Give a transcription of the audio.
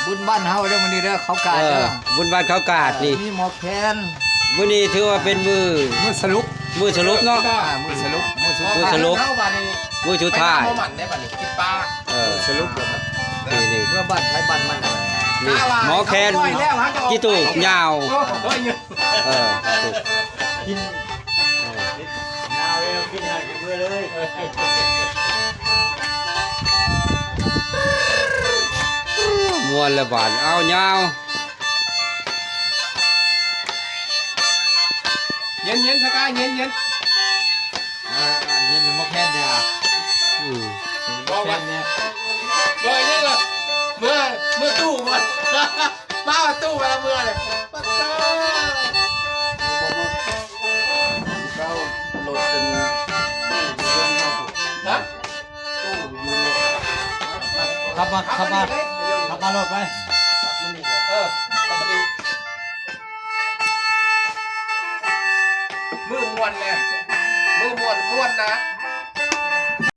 บุญบ้านเฮาเด้อมื้อนี้เด้อเขากาดเด้อ บุญบ้านเขากาดนี่ มีหมอแคน มื้อนี้ถือว่าเป็นมื้อ มือสรุป มื้อสรุปเนาะ มือสรุปมือสุด มือสรุป เข้าบ้านนี้ มื้อสุดท้าย ไปหน้หมันได้บ้านนี้กินปลา สรุปเด้อครับ นี่ เมื่อบ้านใช้บ้านมันน่ะ นี่หมอแคนกี่ตู่ยาว โอ้ยเนี่ย เออ กิน นาวเร็วกินหน่อยกินเพื่อเลย ม่วนละบาดเอายาว เย็นเย็นสกายเย็นเย็น ยินหมอแคนเนี่ย อืม หมอแคนเนี่ย เมื่อเนี่ยเลยเมื่อตู้มันมาตู้มาเมื่อเลยปัดจ้า เราโหลดเป็น ฮะ ขับมารถไป เออปกติมือมวนเลยมือมวนนะ